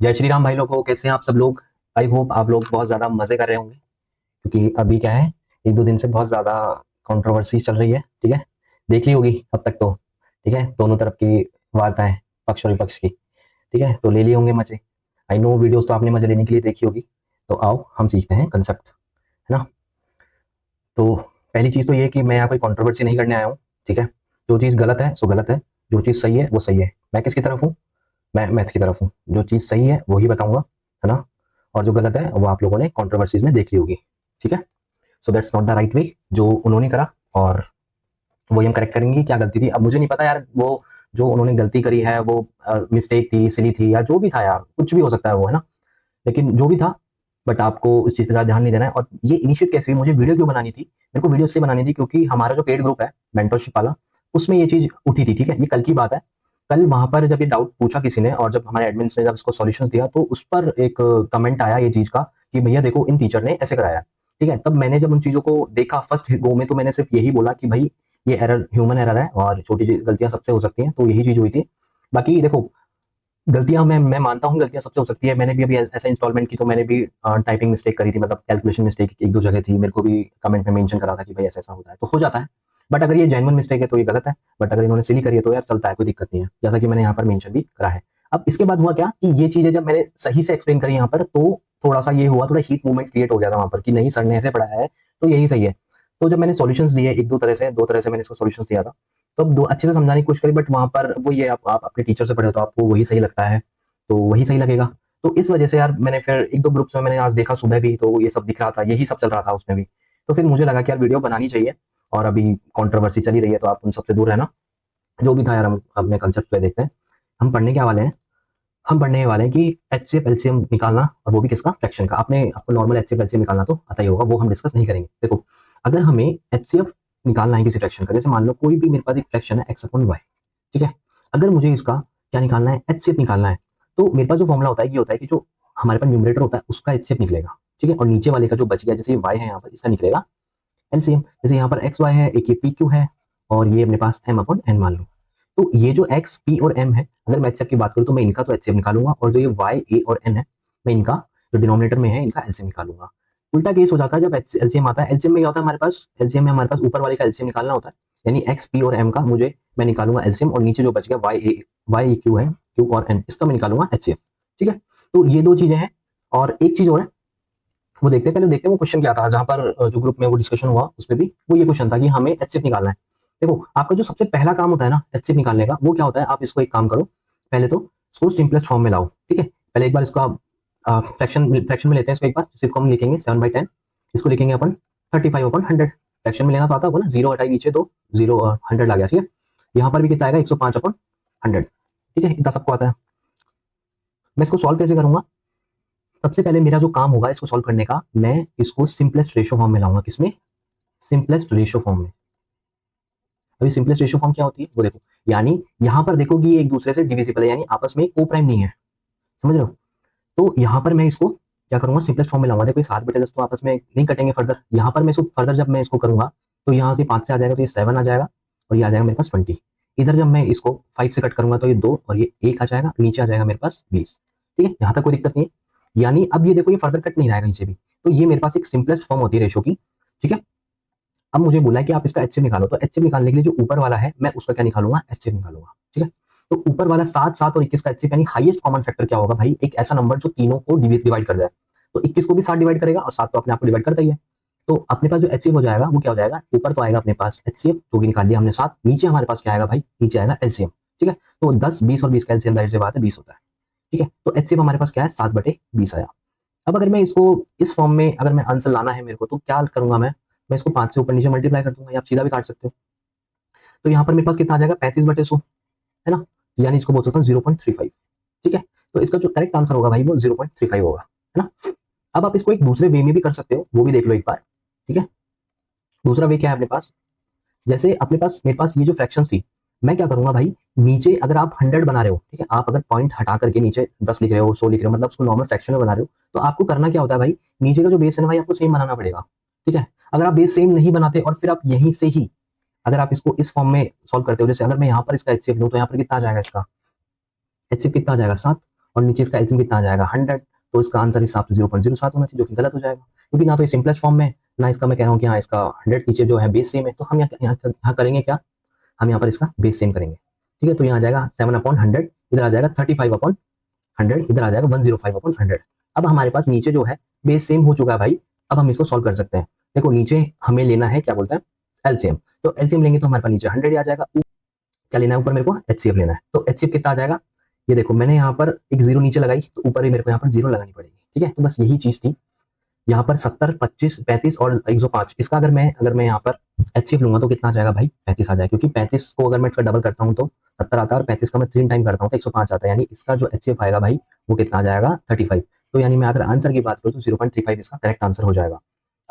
जय श्री राम भाई लोगों, कैसे हैं आप सब लोग। आई होप आप लोग बहुत ज़्यादा मज़े कर रहे होंगे, क्योंकि अभी क्या है, एक दो दिन से बहुत ज़्यादा कंट्रोवर्सी चल रही है। ठीक है, देख ली होगी अब तक तो। ठीक है, दोनों तरफ की वार्ताएं, पक्ष और विपक्ष की। ठीक है, तो ले लिए होंगे मज़े। आई नो वीडियोस तो आपने मज़े लेने के लिए देखी होगी। तो आओ हम सीखते हैं कंसेप्ट, है ना। तो पहली चीज़ तो ये कि मैं यहाँ कोई कंट्रोवर्सी नहीं करने आया हूँ। ठीक है, जो चीज़ गलत है सो गलत है, जो चीज़ सही है वो सही है। मैं किसकी तरफ हूँ? मैं मैथ्स की तरफ हूँ। जो चीज़ सही है वही बताऊंगा, है ना। और जो गलत है वो आप लोगों ने कंट्रोवर्सीज में देख ली होगी। ठीक है, so that's not the right way जो उन्होंने करा, और वही हम करेक्ट करेंगे। क्या गलती थी अब मुझे नहीं पता यार, वो जो उन्होंने गलती करी है वो मिस्टेक थी, सिली थी, या जो भी था यार, कुछ भी हो सकता है वो, है ना। लेकिन जो भी था, बट आपको उस चीज़ पे ज़्यादा ध्यान नहीं देना है। और ये इनिशिएट कैसे हुई, मुझे वीडियो क्यों बनानी थी? मेरे को वीडियो इसलिए बनानी थी क्योंकि हमारा जो पेड ग्रुप है मेंटरशिप वाला, उसमें ये चीज़ उठी थी। ठीक है, ये कल की बात है। कल वहां पर जब ये डाउट पूछा किसी ने, और जब हमारे एडमिन्स ने जब इसको सॉल्यूशंस दिया, तो उस पर एक कमेंट आया ये चीज़ का कि भैया देखो इन टीचर ने ऐसे कराया। ठीक है, तब मैंने जब उन चीज़ों को देखा फर्स्ट गो में, तो मैंने सिर्फ यही बोला कि भाई ये एरर ह्यूमन एरर है, और छोटी गलतियां सबसे हो सकती हैं। तो यही चीज़ हुई थी। बाकी देखो, गलतियां मैं मानता हूँ, गलतियां सबसे हो सकती है। मैंने भी अभी ऐसा इंस्टॉलमेंट की, तो मैंने भी टाइपिंग मिस्टेक करी थी, मतलब कैलकुलेशन मिस्टेक एक दो जगह थी। मेरे को भी कमेंट में मेंशन करा था कि भाई ऐसा ऐसा होता है, तो हो जाता है। बट अगर ये जेन्युइन मिस्टेक है तो ये गलत है। बट अगर इन्होंने सिली करी है तो यार चलता है, कोई दिक्कत नहीं है, जैसा कि मैंने यहाँ पर मेंशन भी करा है। अब इसके बाद हुआ क्या कि ये चीजें जब मैंने सही से एक्सप्लेन करी यहाँ पर, तो थोड़ा सा ये हुआ, थोड़ा हीट मूवमेंट क्रिएट हो गया था वहां पर कि नहीं सर ने ऐसे पढ़ाया है तो यही सही है। तो जब मैंने सॉल्यूशंस दिए एक दो तरह से मैंने इसको सॉल्यूशंस दिया था, तो अब दो अच्छे से समझाने की कोशिश करी। बट वहां पर वो ये आप अपने टीचर से पढ़े हो तो आपको वही सही लगता है, तो वही सही लगेगा। तो इस वजह से यार मैंने फिर एक दो ग्रुप्स में मैंने आज देखा सुबह भी, तो ये सब दिख रहा था, यही सब चल रहा था उसमें भी। तो फिर मुझे लगा कि यार वीडियो बनानी चाहिए। और अभी कंट्रोवर्सी चली रही है तो आप उन सबसे दूर रहना। जो भी था यार, हम अपने कंसेप्ट पे देखते हैं। हम पढ़ने क्या वाले हैं? हम पढ़ने वाले हैं कि एचसीएफ एलसीएम निकालना, और वो भी किसका? फ्रैक्शन का। आपने आपको नॉर्मल एचसीएफ एलसीएम निकालना तो आता ही होगा, वो हम डिस्कस नहीं करेंगे। देखो, अगर हमें एचसीएफ निकालना है किसी फ्रैक्शन का, जैसे मान लो कोई भी मेरे पास एक फ्रैक्शन है एक्स अपॉन वाई। ठीक है, अगर मुझे इसका क्या निकालना है? एचसीएफ निकालना है। तो मेरे पास जो फॉर्मूला होता है ये होता है कि जो हमारे पास न्यूमरेटर होता है उसका एचसीएफ निकलेगा। ठीक है, और नीचे वाले का जो बच गया, जैसे ये वाई है यहाँ पर, इसका निकलेगा एलसीएम। जैसे यहाँ पर एक्स वाई है, एक ये पी क्यू है, और ये अपने पास एम अपॉन एन मान लो। तो ये जो एक्स पी और एम है, अगर मैं एचसीएफ की बात करूँ तो मैं इनका तो एचसीएफ निकालूंगा, और जो ये वाई ए और एन है, मैं इनका जो डिनोमिनेटर में है इनका एलसीएम निकालूंगा। उल्टा केस हो जाता है जब एलसीएम आता है। एलसीएम में क्या होता है हमारे पास? एलसीएम में हमारे पास ऊपर वाले का एलसीएम निकालना होता है, यानी एक्स पी और एम का मुझे मैं निकालूंगा एलसीएम, और नीचे जो बच गया वाई ए क्यू है, क्यू और एन, इसका मैं निकालूंगा एचसीएफ। ठीक है, तो ये दो चीजें हैं। और एक चीज और है, वो देखते हैं, पहले देखते हैं वो क्वेश्चन क्या था। जहां पर जो ग्रुप में वो डिस्कशन हुआ उसमें भी वो ये क्वेश्चन था कि हमें एचसीएफ निकालना है। देखो, आपका जो सबसे पहला काम होता है ना एचसीएफ निकालने का, वो क्या होता है? आप इसको एक काम करो, पहले तो इसको सिंपलेस्ट फॉर्म में लाओ। ठीक है, पहले एक बार इसका फ्रैक्शन फ्रैक्शन में लेते हैं इसको। एक बार इसको हम लिखेंगे 7/10, इसको लिखेंगे अपन 35/100। फ्रैक्शन में लेना तो आता होगा ना, जीरो हटाई नीचे तो जीरो 100 आ गया। ठीक है, यहाँ पर भी कितना आएगा? 105/100। ठीक है, इतना सबको आता है। मैं इसको सॉल्व कैसे करूंगा? सबसे पहले मेरा जो काम होगा इसको सॉल्व करने का, मैं इसको सिंपलेस्ट रेशो फॉर्म में लाऊंगा। किसमें? सिंपलेस्ट रेशो फॉर्म में। अभी सिंपलेस्ट रेशो फॉर्म क्या होती है वो देखो, यानी यहां पर देखो कि ये एक दूसरे से डिविजिबल है, यानी आपस में को प्राइम नहीं है। समझ रहे हो? तो यहां पर मैं इसको क्या करूंगा? सिंपलेस्ट फॉर्म में लाऊंगा। देखो 7/10 तो आपस में नहीं कटेंगे फर्दर। यहां पर मैं इसको फर्दर जब मैं इसको करूंगा, तो यहाँ से 5 से आ जाएगा तो ये 7 आ जाएगा, और ये आ जाएगा मेरे पास 20। इधर जब मैं इसको 5 से कट करूंगा तो ये 2 और ये 1 आ जाएगा, नीचे आ जाएगा मेरे पास 20। ठीक है, यहाँ तक कोई दिक्कत नहीं है। यानी अब ये देखो ये फर्दर कट नहीं रहेगा नीचे भी। तो ये मेरे पास एक सिंपलेस्ट फॉर्म होती है रेशो की। ठीक है, अब मुझे बोला है कि आप इसका एचसीएफ निकालो, तो एचसीएफ निकालने के लिए जो ऊपर वाला है मैं उसका क्या निकालूंगा? एचसीएफ निकालूंगा। ठीक है, तो ऊपर वाला 7, 7 और 21 का एचसीएफ, यानी हाईएस्ट कॉमन फैक्टर क्या होगा भाई? एक ऐसा नंबर जो तीनों को डिवाइड कर जाए। तो 21 को भी 7 डिवाइड करेगा, और 7 तो अपने आप को डिवाइड करता ही है। तो अपने पास जो एचसीएफ हो जाएगा वो क्या हो जाएगा? ऊपर तो आएगा अपने पास एचसीएफ जो कि निकाल लिया हमने 7, नीचे हमारे पास क्या आएगा भाई? नीचे आएगा एलसीएम। ठीक है, तो 10, 20 और 20 का एलसीएम जाहिर सी बात है 20 होता है। ठीक है, तो एचसीएफ हमारे पास क्या है? 7/20 आया। अब अगर मैं इसको इस फॉर्म में अगर मैं आंसर लाना है मेरे को, तो क्या करूंगा मैं इसको 5 से ऊपर नीचे मल्टीप्लाई कर दूंगा, या आप सीधा भी काट सकते हो। तो यहाँ पर मेरे पास कितना आ जाएगा? 35/100, है ना। यानी इसको बोल सकता हूँ 0.35। ठीक है, तो इसका जो करेक्ट आंसर होगा भाई वो 0.35 होगा, है ना। अब आप इसको एक दूसरे वे में भी कर सकते हो, वो भी देख लो एक बार। ठीक है, दूसरा वे क्या है अपने पास? जैसे अपने पास मेरे पास ये जो फ्रैक्शन थी, मैं क्या करूंगा भाई, नीचे अगर आप 100 बना रहे हो, ठीक है, आप अगर पॉइंट हटा करके नीचे 10 लिख रहे हो, 100 लिख रहे हो, मतलब उसको नॉर्मल फ्रैक्शन में बना रहे हो, तो आपको करना क्या होता है भाई? नीचे का जो बेस है ना भाई, आपको सेम बनाना पड़ेगा। ठीक है, अगर आप बेस सेम नहीं बनाते और फिर आप यहीं से ही अगर आप इसको इस फॉर्म में सॉल्व करते हो, जैसे अगर मैं यहाँ पर इसका एचसीएफ लूं, तो यहाँ पर कितना आ जाएगा? इसका एचसीएफ कितना आ जाएगा? 7, और नीचे इसका एलसीएम कितना आ जाएगा 100, तो इसका आंसर इस हिसाब से 0.07 होना चाहिए, जो कि गलत हो जाएगा, क्योंकि ना तो ये सिंपलेस्ट फॉर्म में, ना इसका मैं कह रहा हूँ कि हाँ इसका 100 नीचे जो है बेस सेम है, तो हम यहाँ करेंगे क्या, हम यहाँ पर इसका बेस सेम करेंगे, ठीक है। तो यहाँ आ जाएगा 7/100, इधर आ जाएगा 35/100, इधर आ जाएगा 105/100। अब हमारे पास नीचे जो है बेस सेम हो चुका है भाई, अब हम इसको सॉल्व कर सकते हैं। देखो नीचे हमें लेना है क्या बोलते हैं एलसीएम, तो एलसीएम लेंगे तो हमारे पास नीचे 100 ही आ जाएगा, क्या लेना है ऊपर मेरे को एचसीएफ लेना है, तो एचसीएफ कितना आ जाएगा, ये देखो मैंने यहाँ पर एक जीरो नीचे लगाई, तो ऊपर ही मेरे को यहाँ पर जीरो लगानी पड़ेगी, ठीक है। तो बस यही चीज थी, यहाँ पर 70, 25, 35 और 105, इसका अगर मैं यहाँ पर एचसीएफ लूंगा तो कितना आ जाएगा भाई 35 आ जाएगा, क्योंकि 35 को अगर मैं इसका डबल करता हूँ तो 70 आता है, और 35 का मैं 3 टाइम करता हूँ तो 105 आता है, यानी इसका जो एचसीएफ आएगा भाई वो कितना आ जाएगा 35। तो यानी मैं अगर आंसर की बात करूँ तो 0.35 इसका करेक्ट आंसर हो जाएगा।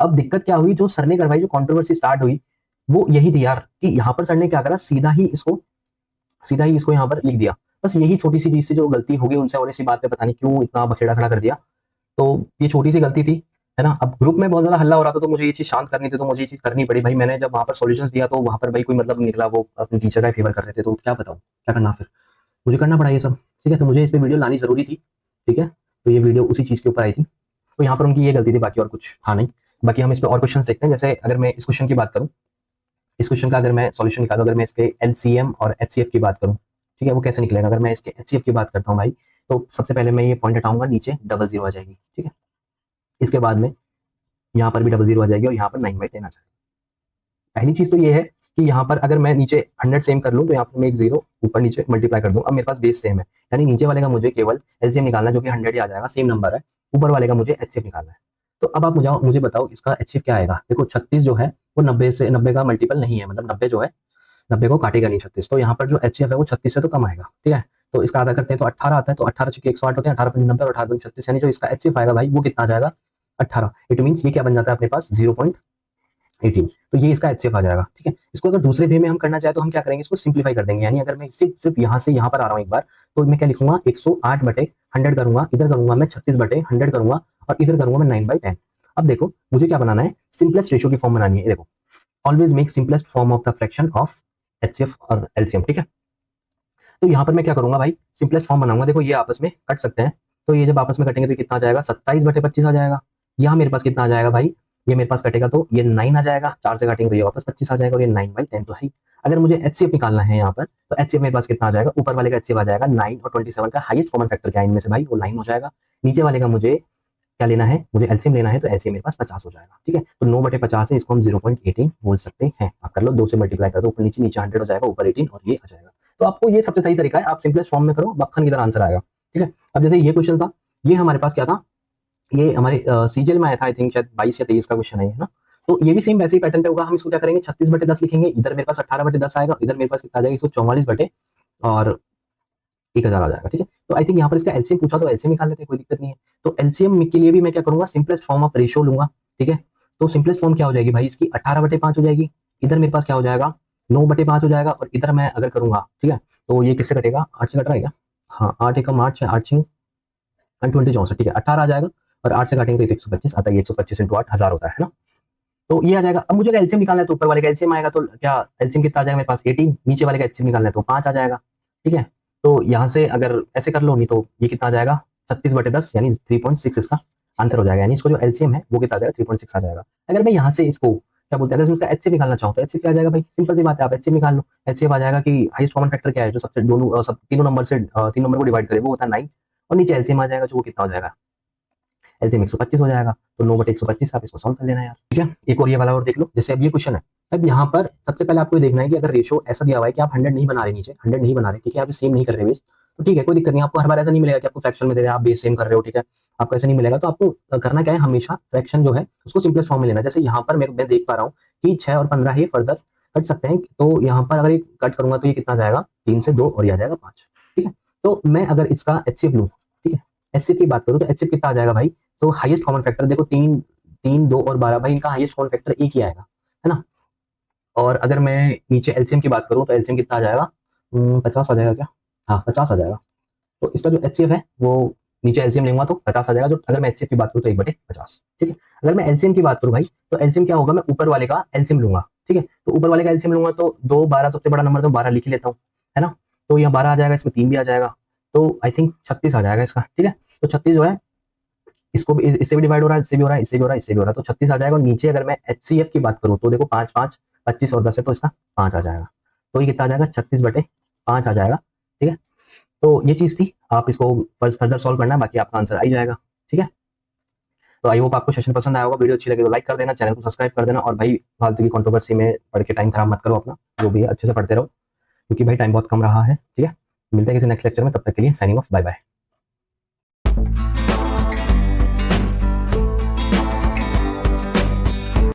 अब दिक्कत क्या हुई, जो सर ने करवाई, जो कॉन्ट्रोवर्सी स्टार्ट हुई वो यही थी यार, कि यहाँ पर सर ने क्या करा, सीधा ही इसको यहाँ पर लिख दिया, बस यही छोटी सी चीज से जो गलती होगी उनसे, और इसी बात पे पता नहीं क्यों इतना बखेड़ा खड़ा कर दिया, तो ये छोटी सी गलती थी, है ना। अब ग्रुप में बहुत ज्यादा हल्ला हो रहा था, तो मुझे ये चीज शांत करनी थी, तो मुझे ये चीज करनी पड़ी भाई। मैंने जब वहां पर सॉल्यूशंस दिया तो वहां पर भाई कोई मतलब नहीं निकला, वो अपने टीचर का फेवर कर रहे थे, तो क्या बताऊं क्या करना, फिर मुझे करना पड़ा ये सब, ठीक है। तो मुझे इस पे वीडियो लानी जरूरी थी, ठीक है, तो ये वीडियो उसी चीज के ऊपर आई थी, तो यहाँ पर उनकी ये गलती थी, बाकी और कुछ था नहीं। बाकी हम इस पर और क्वेश्चन देखते हैं, जैसे अगर मैं इस क्वेश्चन की बात करूँ, इस क्वेश्चन का अगर मैं सॉल्यूशन निकालूं, अगर मैं इसके एलसीएम और एचसीएफ की बात करूं, ठीक है, वो कैसे निकलेगा। अगर मैं इसके एचसीएफ की बात करता हूं भाई, तो सबसे पहले मैं ये पॉइंट हटाऊंगा, नीचे डबल जीरो आ जाएगी, ठीक है। इसके बाद में यहाँ पर भी डबल जीरो आ जाएगी, और यहाँ पर 9/10 आ जाएगा। पहली चीज तो ये है कि यहाँ पर अगर मैं नीचे 100 सेम कर लूँ, तो यहाँ पर मैं एक जीरो ऊपर नीचे मल्टीप्लाई कर दूँ, अब मेरे पास बेस सेम है, यानी नीचे वाले का मुझे केवल एलसीएम निकालना है, जो कि 100 ही आ जाएगा, सेम नंबर है, ऊपर वाले का मुझे एचसीएफ निकालना है। तो अब आप मुझे बताओ इसका एचसीएफ क्या आएगा। देखो 36 जो है वो 90 का मल्टीपल नहीं है, मतलब 90 जो है 90 को काटेगा नहीं 36, तो यहाँ पर जो एचसीएफ है वो 36 से तो कम आएगा, ठीक है। तो इसका आधा करते हैं तो 18 आता है, तो 18 चुके 108 होते हैं, 18 5 90 और 18 36, यानी जो इसका एचसीएफ आएगा भाई वो कितना आ जाएगा 18। इट मीन ये क्या बन जाता है अपने पास 0.18, तो ये इसका एचसीएफ आ जाएगा, ठीक है। इसको अगर दूसरे वे में हम करना चाहे तो हम क्या करेंगे, इसको सिंप्लीफाई कर देंगे, यानी अगर मैं सिर्फ यहाँ से यहाँ पर आ रहा हूँ एक बार, तो मैं क्या लिखूंगा 108/100 करूंगा, इधर करूंगा मैं 36/100 करूंगा, और इधर करूंगा मैं 9/10। अब देखो मुझे क्या बनाना है, सिंपलेस्ट रेशियो की फॉर्म बनानी है। देखो always make simplest form of the fraction of HCF और एलसीएम, ठीक है। तो यहाँ पर मैं क्या करूंगा भाई, सिंपलेस्ट फॉर्म बनाऊंगा। देखो ये आपस में कट सकते हैं, तो ये जब आपस में कटेंगे तो कितना आ जाएगा 27/25 आ जाएगा। यहाँ मेरे पास कितना आ जाएगा भाई, ये मेरे पास कटेगा तो ये 9 आ जाएगा, 4 से काटेंगे तो ये वापस 25 आ जाएगा, और ये 9/10 तो है। अगर मुझे एचसीएफ निकालना है यहाँ पर, तो एचसीएफ मेरे पास कितना आ जाएगा, ऊपर वाले का एचसीएफ आ जाएगा 9, और 27 का हाईएस्ट कॉमन फैक्टर क्या है इनमें से भाई, वो 9 हो जाएगा। नीचे वाले का मुझे क्या लेना है, मुझे एलसीएम लेना है, तो एलसीएम मेरे पास 50 हो जाएगा, ठीक है। तो 9/50 है, इसको हम 0.18 बोल सकते हैं। आप कर लो, 2 से मल्टीप्लाई कर दो, ऊपर नीचे 100 हो जाएगा, ऊपर 18 और ये आ जाएगा। तो आपको ये सबसे सही तरीका है, आप सिंपलेस्ट फॉर्म में करो, मक्खन की तरह आंसर आएगा, ठीक है। अब जैसे ये क्वेश्चन था, ये हमारे पास क्या था, ये हमारे सीजीएल में आया था, आई थिंक शायद 22 या 23 का क्वेश्चन है ना। तो ये भी सेम वैसे ही पैटर्न पे होगा, हम इसको क्या करेंगे 36/10 लिखेंगे, इधर मेरे पास 18/10 आएगा, इधर मेरे पास कितना आ जाएगा 144 बटे और 1000 आ जाएगा, ठीक है। तो आई थिंक यहाँ पर इसका एलसीएम पूछा, तो एलसीएम निकाल लेते हैं, कोई दिक्कत नहीं है। तो एलसीएम के लिए भी मैं क्या करूंगा, सिंपलेस्ट फॉर्म ऑफ रेशियो लूंगा, ठीक है। तो सिंपलेस्ट फॉर्म क्या हो जाएगी भाई इसकी, 18/5 हो जाएगी, इधर मेरे पास क्या हो जाएगा 9/5 हो जाएगा, और इधर मैं अगर करूंगा, ठीक है, तो ये किससे कटेगा, 8 से कट रहा है क्या, हाँ 8 एकम 8 6 8 6 120 64, ठीक है, 18 आ जाएगा, और 8 से काटेंगे तो 125 आता है, 125 × 8 1000 होता है ना। तो ये आ जाएगा। अब मुझे एलसीएम निकालना है, तो ऊपर वाले का एलसीएम आएगा, तो क्या एलसीएम कितना आ जाएगा मेरे पास 18, नीचे वाले का एलसीएम निकालना है तो 5 आ जाएगा, ठीक है। तो यहाँ से अगर ऐसे कर लो, नहीं तो ये कितना आ जाएगा 36/10, यानी 3.6 इसका आंसर हो जाएगा, यानी इसको जो एलसीएम है वो कितना आ जाएगा 3.6 आ जाएगा। अगर मैं यहाँ से इसको क्या बोलते हैं, अगर इसका एचसीएफ निकालना चाहूँ तो एचसीएफ क्या आ जाएगा भाई, सिंपल सी बात है, आप एचसीएफ निकाल लो। एचसीएफ आ जाएगा कि हाईएस्ट कॉमन फैक्टर क्या है, जो सबसे दोनों सब तीनों नंबर से 3 नंबर को डिवाइड करे, वो होता है 9, और नीचे एलसीएम आ जाएगा, जो वो कितना हो जाएगा एलसीएम 125 हो जाएगा। तो 9/125 आप इसको सॉल्व कर लेना यार, ठीक है। एक और ये वाला और देख लो, जैसे अब ये क्वेश्चन है, अब यहाँ पर सबसे पहले आपको देखना है कि अगर रेशियो ऐसा दिया हुआ है कि आप 100 नहीं बना रहे, नीचे 100 नहीं बना रहे, ठीक है, आप सेम नहीं कर रहे बेस, तो ठीक है कोई दिक्कत नहीं, आपको हर बार ऐसा नहीं मिलेगा कि आपको फ्रैक्शन में दे दे आप बेस सेम कर रहे हो, ठीक है, आपको ऐसा नहीं मिलेगा। तो आपको करना क्या है, हमेशा फ्रैक्शन जो है उसको सिंपलेस्ट फॉर्म में लेना। जैसे यहाँ पर मैं देख पा रहा हूँ कि 6 और 15 ये फर्दर कट सकते हैं, तो यहाँ पर अगर कट करूंगा तो ये कितना जाएगा 3 से 2 और ये आ जाएगा 5, ठीक है। तो मैं अगर इसका एचसीएफ लूँ, ठीक है, एचसीएफ की बात करूँ तो एचसीएफ कितना आ जाएगा भाई, तो हाईएस्ट कॉमन फैक्टर देखो 3 3 2 और 12 भाई, इनका हाईएस्ट कॉमन फैक्टर एक ही आएगा, है ना। और अगर मैं नीचे एलसीएम की बात करूं तो एलसीएम कितना आ जाएगा 50 आ जाएगा क्या, हाँ 50 आ जाएगा। तो इसका जो एचसीएफ है वो नीचे एलसीएम लूंगा तो 50 आ जाएगा, जो अगर मैं एचसीएफ की बात करूँ तो 1/50, ठीक है। अगर मैं एलसीएम की बात करूँ भाई, तो एलसीएम क्या होगा, मैं ऊपर वाले का एलसीएम लूंगा, ठीक है। तो ऊपर वाले का एलसीएम लूंगा तो 2 12 सबसे बड़ा नंबर, तो 12 लिख ही लेता हूँ, है ना। तो यहाँ 12 आ जाएगा, इसमें 3 भी आ जाएगा, तो आई थिंक 36 आ जाएगा इसका, ठीक है। तो 36 जो है इसको भी, इससे भी डिवाइड हो रहा है, इससे भी हो रहा है, इससे भी हो रहा है, इससे भी हो रहा है, तो 36 आ जाएगा। और नीचे अगर मैं HCF की बात करूं तो देखो 5 5 25 और 10 है, तो इसका 5 आ जाएगा। तो ये कितना आ जाएगा, 36/5 आ जाएगा, ठीक है। तो ये चीज थी, आप इसको फर्दर सॉल्व करना है, बाकी आपका आंसर आ ही जाएगा, ठीक है। तो आई होप आपको सेशन पसंद आया होगा। वीडियो अच्छी लगी तो लाइक कर देना, चैनल को सब्सक्राइब कर देना, और भाई फालतू की कंट्रोवर्सी में पढ़ के टाइम खराब मत करो अपना, जो भी है अच्छे से पढ़ते रहो, क्योंकि भाई टाइम बहुत कम रहा है, ठीक है। मिलते हैं किसी नेक्स्ट लेक्चर में, तब तक के लिए साइनिंग ऑफ, बाय बाय।